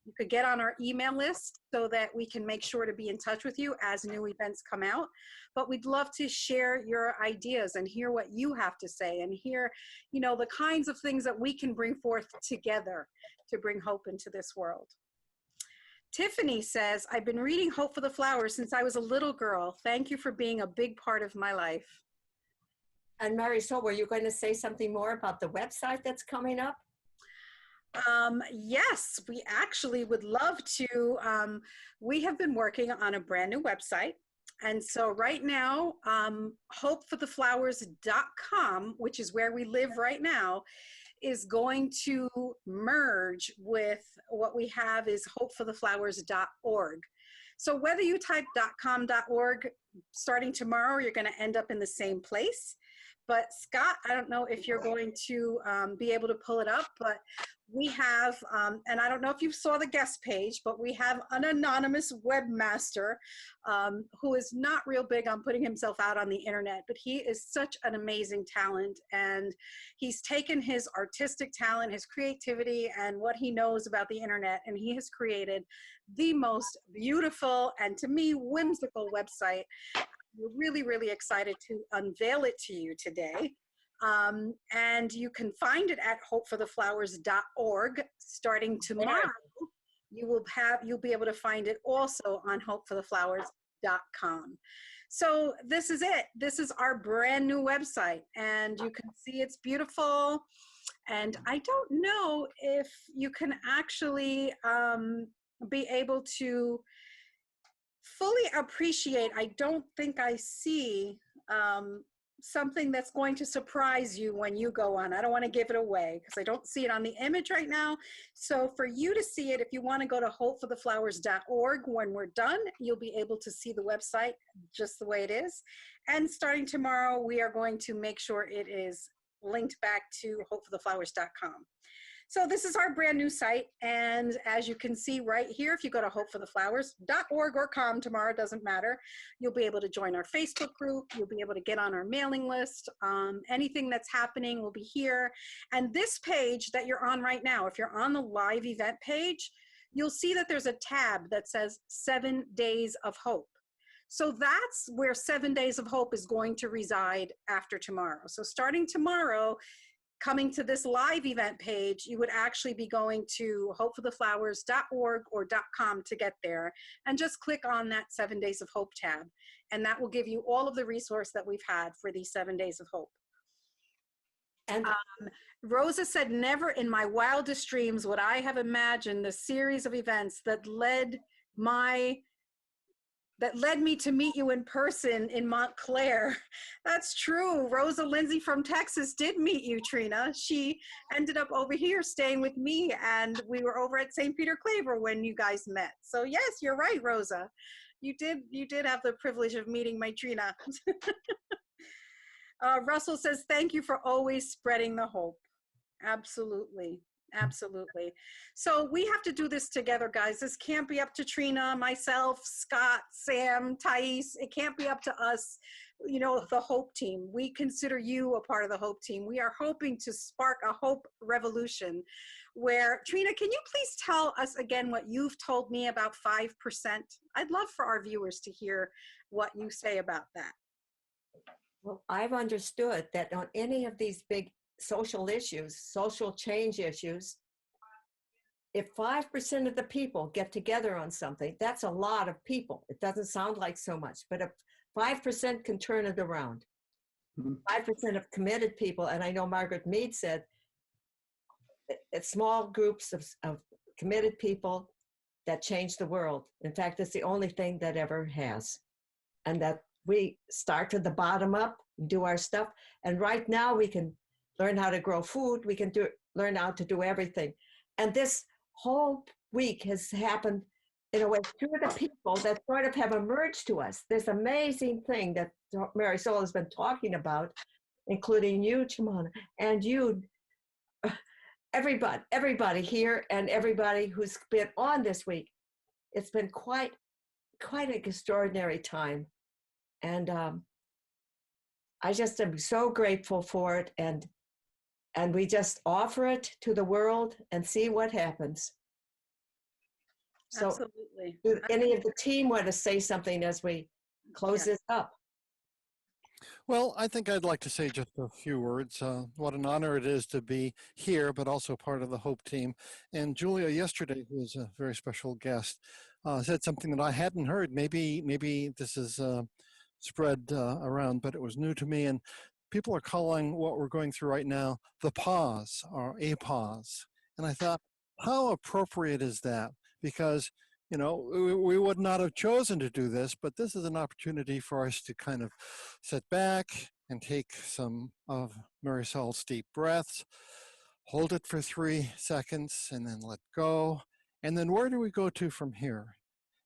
[SPEAKER 1] You could get on our email list so that we can make sure to be in touch with you as new events come out. But we'd love to share your ideas and hear what you have to say and hear, the kinds of things that we can bring forth together to bring hope into this world. Tiffany says, I've been reading Hope for the Flowers since I was a little girl. Thank you for being a big part of my life.
[SPEAKER 2] And Marisol, were you going to say something more about the website that's coming up?
[SPEAKER 1] Yes, we actually would love to. We have been working on a brand new website. And so right now, hopefortheflowers.com, which is where we live right now, is going to merge with what we have is hopefortheflowers.org. So whether you type .com.org starting tomorrow, you're going to end up in the same place. But Scott, I don't know if you're going to be able to pull it up, but we have, and I don't know if you saw the guest page, but we have an anonymous webmaster who is not real big on putting himself out on the internet, but he is such an amazing talent. And he's taken his artistic talent, his creativity, and what he knows about the internet, and he has created the most beautiful and, to me, whimsical website. We're really, really excited to unveil it to you today. And you can find it at hopefortheflowers.org starting tomorrow. You'll be able to find it also on hopefortheflowers.com. So this is it. This is our brand new website, and you can see it's beautiful. And I don't know if you can actually be able to fully appreciate. I don't think I see something that's going to surprise you when you go on. I don't want to give it away because I don't see it on the image right now. So for you to see it, if you want to go to hopefortheflowers.org when we're done, you'll be able to see the website just the way it is. And starting tomorrow, we are going to make sure it is linked back to hopefortheflowers.com. So this is our brand new site. And as you can see right here, if you go to hopefortheflowers.org or com tomorrow, doesn't matter, you'll be able to join our Facebook group. You'll be able to get on our mailing list. Anything that's happening will be here. And this page that you're on right now, if you're on the live event page, you'll see that there's a tab that says 7 Days of Hope. So that's where 7 Days of Hope is going to reside after tomorrow. So starting tomorrow, coming to this live event page, you would actually be going to hopefortheflowers.org or .com to get there, and just click on that 7 Days of Hope tab. And that will give you all of the resource that we've had for these 7 Days of Hope.
[SPEAKER 2] And
[SPEAKER 1] Rosa said, never in my wildest dreams would I have imagined the series of events that led me to meet you in person in Montclair. That's true. Rosa Lindsay from Texas did meet you, Trina. She ended up over here staying with me, and we were over at St. Peter Claver when you guys met. So yes, you're right, Rosa. You did have the privilege of meeting my Trina. Russell says, thank you for always spreading the hope. Absolutely. Absolutely. So we have to do this together, guys. This can't be up to Trina, myself, Scott, Sam, Thais. It can't be up to us, you know, the Hope team. We consider you a part of the Hope team. We are hoping to spark a hope revolution where, Trina, can you please tell us again what you've told me about 5%? I'd love for our viewers to hear what you say about that.
[SPEAKER 2] well, I've understood that on any of these big social issues, social change issues, if 5% of the people get together on something, that's a lot of people. It doesn't sound like so much, but if 5% can turn it around, 5% of committed people, and I know Margaret Mead said, it's small groups of committed people that change the world. In fact, it's the only thing that ever has. And that we start to the bottom up, do our stuff. And right now we can learn how to grow food. We can learn how to do everything. And this whole week has happened in a way through the people that sort of have emerged to us. This amazing thing that Mary Sol has been talking about, including you, Chimana, and you, everybody here and everybody who's been on this week. It's been quite an extraordinary time. And I just am so grateful for it. And we just offer it to the world and see what happens. So
[SPEAKER 1] Absolutely.
[SPEAKER 2] do any of the team want to say something as we close this up?
[SPEAKER 6] Well, I think I'd like to say just a few words. What an honor it is to be here, but also part of the Hope team. And Julia yesterday, who was a very special guest, said something that I hadn't heard. Maybe this is spread around, but it was new to me. And people are calling what we're going through right now the pause or a pause. And I thought, how appropriate is that? Because, you know, we would not have chosen to do this, but this is an opportunity for us to kind of sit back and take some of Marisol's deep breaths, hold it for 3 seconds, and then let go. And then where do we go to from here?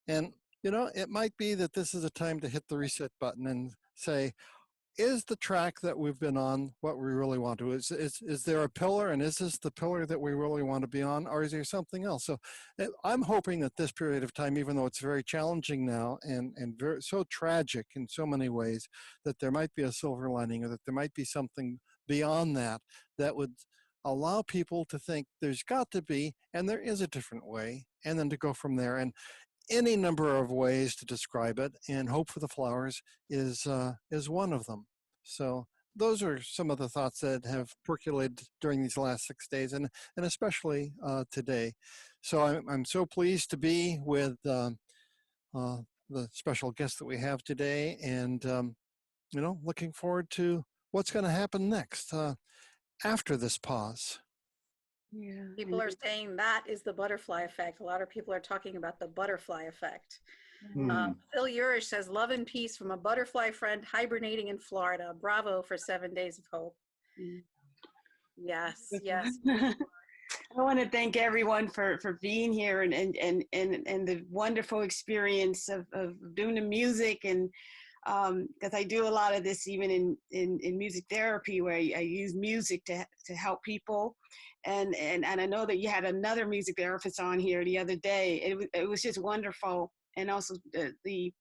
[SPEAKER 6] And, you know, it might be that this is a time to hit the reset button and say, is the track that we've been on what we really want to? Is there a pillar, and is this the pillar that we really want to be on, or is there something else? So I'm hoping that this period of time, even though it's very challenging now and very, so tragic in so many ways, that there might be a silver lining, or that there might be something beyond that that would allow people to think there's got to be, and there is a different way, and then to go from there. And any number of ways to describe it, and Hope for the Flowers is one of them. So those are some of the thoughts that have percolated during these last 6 days, and especially today. So I'm so pleased to be with the special guest that we have today, and you know, looking forward to what's going to happen next after this pause.
[SPEAKER 3] Yeah.
[SPEAKER 1] People are saying that is the butterfly effect. A lot of people are talking about the butterfly effect.
[SPEAKER 4] Hmm.
[SPEAKER 1] Phil Urish says, love and peace from a butterfly friend hibernating in Florida. Bravo for 7 Days of Hope.
[SPEAKER 3] Mm.
[SPEAKER 1] Yes, yes.
[SPEAKER 3] I want to thank everyone for being here and the wonderful experience of doing the music, and because I do a lot of this even in music therapy, where I use music to help people, and I know that you had another music therapist on here the other day. It was just wonderful, and also the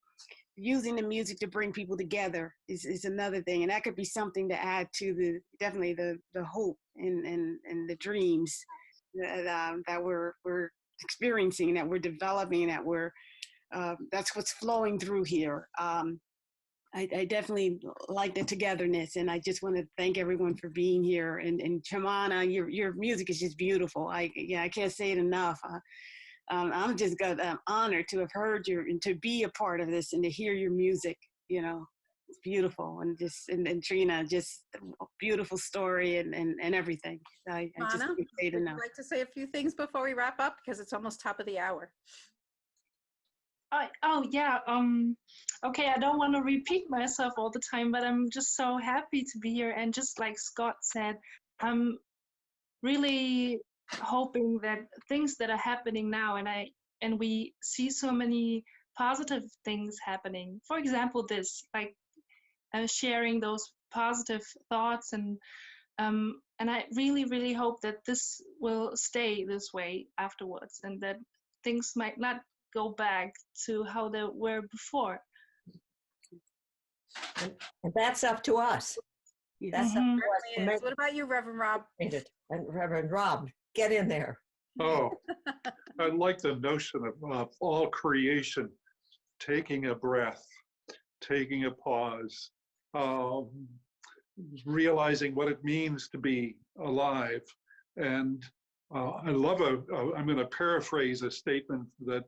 [SPEAKER 3] using the music to bring people together is another thing, and that could be something to add to definitely the hope and the dreams that we're experiencing, that we're developing, that's what's flowing through here. I definitely like the togetherness, and I just want to thank everyone for being here. And Chimana, your music is just beautiful. I can't say it enough. I'm just honored to have heard and to be a part of this and to hear your music. You know, it's beautiful, and Trina, just a beautiful story and everything. I just
[SPEAKER 1] Anna,
[SPEAKER 3] can't say it
[SPEAKER 1] would you
[SPEAKER 3] enough.
[SPEAKER 1] like to say a few things before we wrap up? Because it's almost top of the hour.
[SPEAKER 5] Oh yeah. Okay, I don't want to repeat myself all the time, but I'm just so happy to be here. And just like Scott said, I'm really hoping that things that are happening now, and we see so many positive things happening. For example, this like sharing those positive thoughts, and I really, really hope that this will stay this way afterwards, and that things might not go back to how they were before.
[SPEAKER 2] And that's up to us. That's up to
[SPEAKER 1] Certainly
[SPEAKER 2] us to
[SPEAKER 1] is.
[SPEAKER 2] make
[SPEAKER 1] What about you, Reverend Rob?
[SPEAKER 2] it. And Reverend Rob, get in there.
[SPEAKER 4] Oh, I like the notion of all creation taking a breath, taking a pause, um, realizing what it means to be alive. And I love I'm going to paraphrase a statement that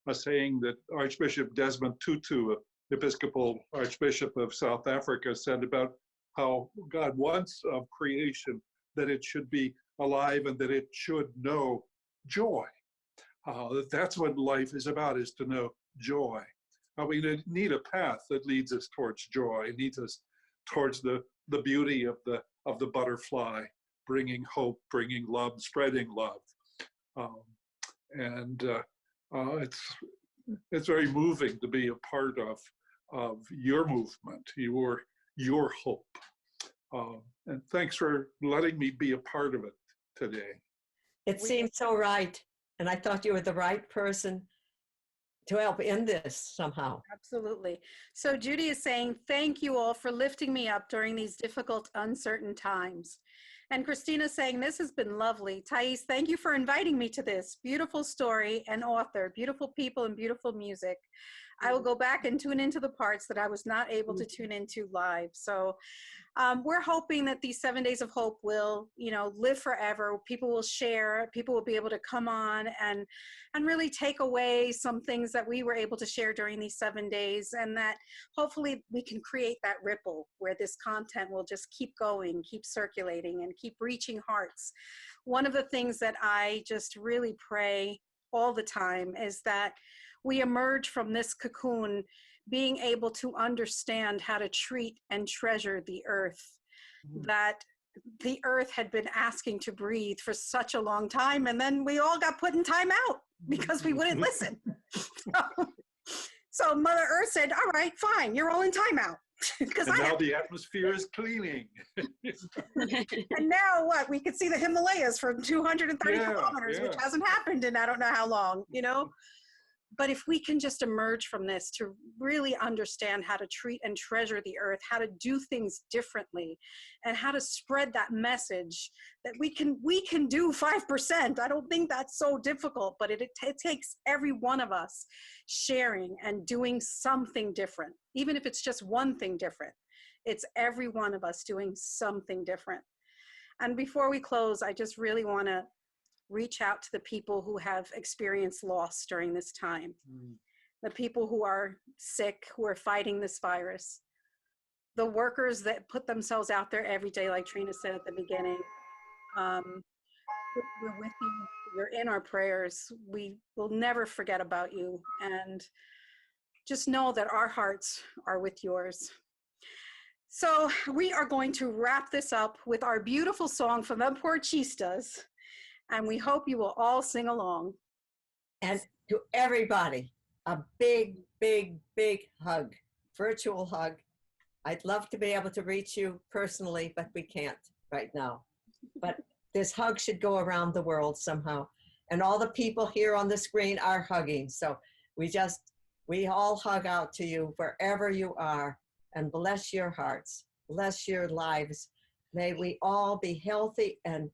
[SPEAKER 4] a saying that Archbishop Desmond Tutu, Episcopal Archbishop of South Africa, said about how God wants of creation that it should be alive and that it should know joy. That's what life is about, is to know joy. We need a path that leads us towards joy, leads us towards the beauty of the butterfly, bringing hope, bringing love, spreading love. It's very moving to be a part of your movement, your hope. And thanks for letting me be a part of it today.
[SPEAKER 2] It seemed so right. And I thought you were the right person to help end this somehow.
[SPEAKER 1] Absolutely. So Judy is saying, thank you all for lifting me up during these difficult, uncertain times. And Christina's saying, this has been lovely. Thais, thank you for inviting me to this. Beautiful story and author, beautiful people and beautiful music. I will go back and tune into the parts that I was not able to tune into live. So we're hoping that these 7 Days of Hope will, live forever. People will share, people will be able to come on and really take away some things that we were able to share during these 7 days, and that hopefully we can create that ripple where this content will just keep going, keep circulating, and keep reaching hearts. One of the things that I just really pray all the time is that we emerge from this cocoon being able to understand how to treat and treasure the earth, that the earth had been asking to breathe for such a long time, and then we all got put in time out because we wouldn't listen. So Mother Earth said, all right, fine, you're all in timeout.
[SPEAKER 4] And now the atmosphere is cleaning.
[SPEAKER 1] And now what? We could see the Himalayas from 230 kilometers, which hasn't happened in I don't know how long, But if we can just emerge from this to really understand how to treat and treasure the earth, how to do things differently, and how to spread that message that we can do 5%. I don't think that's so difficult, but it takes every one of us sharing and doing something different, even if it's just one thing different. It's every one of us doing something different. And before we close, I just really want to reach out to the people who have experienced loss during this time, the people who are sick, who are fighting this virus, the workers that put themselves out there every day, like Trina said at the beginning, We're with you. You're in our prayers. We will never forget about you. And just know that our hearts are with yours. So we are going to wrap this up with our beautiful song from the Porchistas. And we hope you will all sing along.
[SPEAKER 2] And to everybody, a big, big, big hug, virtual hug. I'd love to be able to reach you personally, but we can't right now. But this hug should go around the world somehow. And all the people here on the screen are hugging. So we all hug out to you wherever you are, and bless your hearts, bless your lives. May we all be healthy and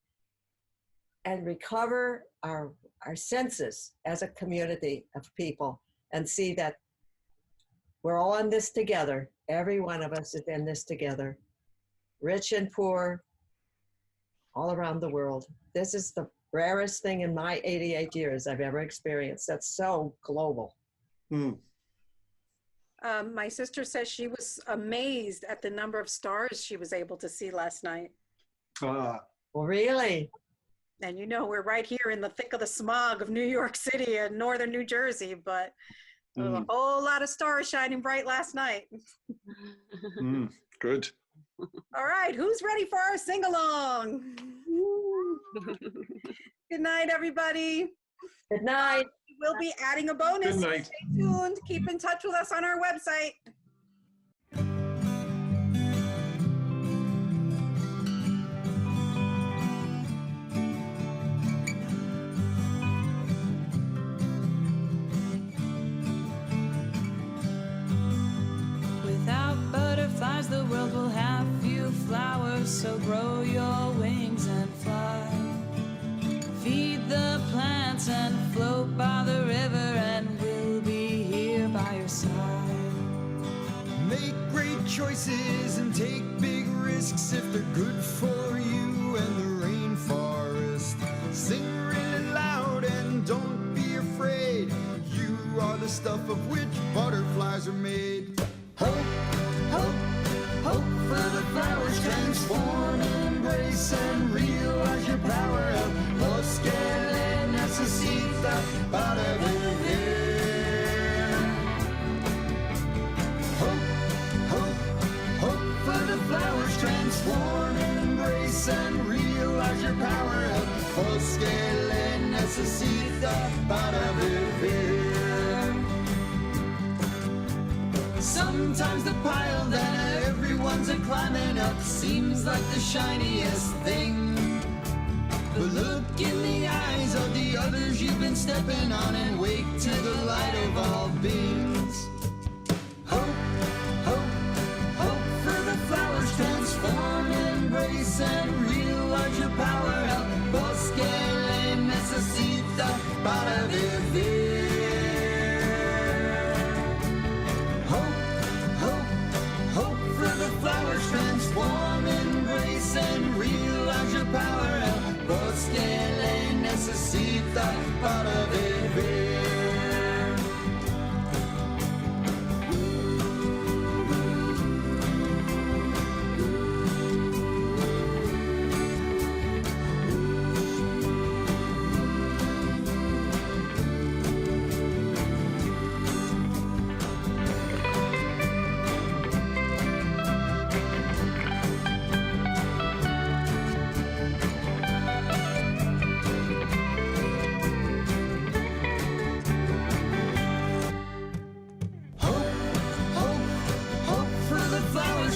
[SPEAKER 2] recover our senses as a community of people and see that we're all in this together. Every one of us is in this together, rich and poor, all around the world. This is the rarest thing in my 88 years I've ever experienced. That's so global.
[SPEAKER 1] My sister says she was amazed at the number of stars she was able to see last night.
[SPEAKER 2] Well, really?
[SPEAKER 1] And you know, we're right here in the thick of the smog of New York City and northern New Jersey, but there was a whole lot of stars shining bright last night.
[SPEAKER 4] Good.
[SPEAKER 1] All right, who's ready for our sing-along? Good night, everybody.
[SPEAKER 2] Good night.
[SPEAKER 1] We'll be adding a bonus.
[SPEAKER 4] Good night.
[SPEAKER 1] Stay tuned. Keep in touch with us on our website.
[SPEAKER 7] Without butterflies, the world will have few flowers, so grow your wings and fly. Feed the plants and float by the river, and we'll be here by your side.
[SPEAKER 8] Make great choices and take big risks if they're good for you and the rainforest. Sing really loud and don't be afraid. You are the stuff of which butterflies are made. Hope, hope, hope for the flowers. Transform, embrace, and realize your power. Los que le necesita para vivir. Hope, hope, hope for the flowers. Transform, embrace, and realize your power. Los que le necesita para vivir. Sometimes the pile that everyone's a-climbing up seems like the shiniest thing. But look in the eyes of the others you've been stepping on and wake to the light of all beings. Hope, hope, hope for the flowers. Transform, embrace, and realize your power. El bosque le necesita para vivir. Flowers transform, embrace, and realize your power. El bosque le necesita para vivir.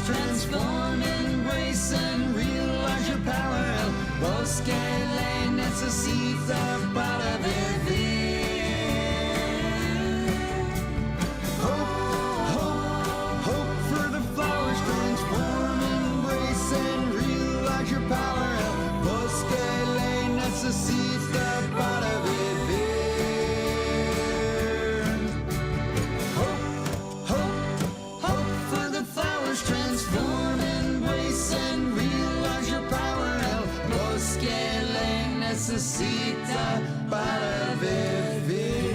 [SPEAKER 8] Transform, embrace, and realize your power. El bosque le necesita para vivir. Hope, hope, hope for the flowers. Transform, embrace, and realize your power. El bosque le necesita para vivir. Hope, hope, hope for the flowers. Transform, embrace, and realize your power. El bosque le necesita para vivir.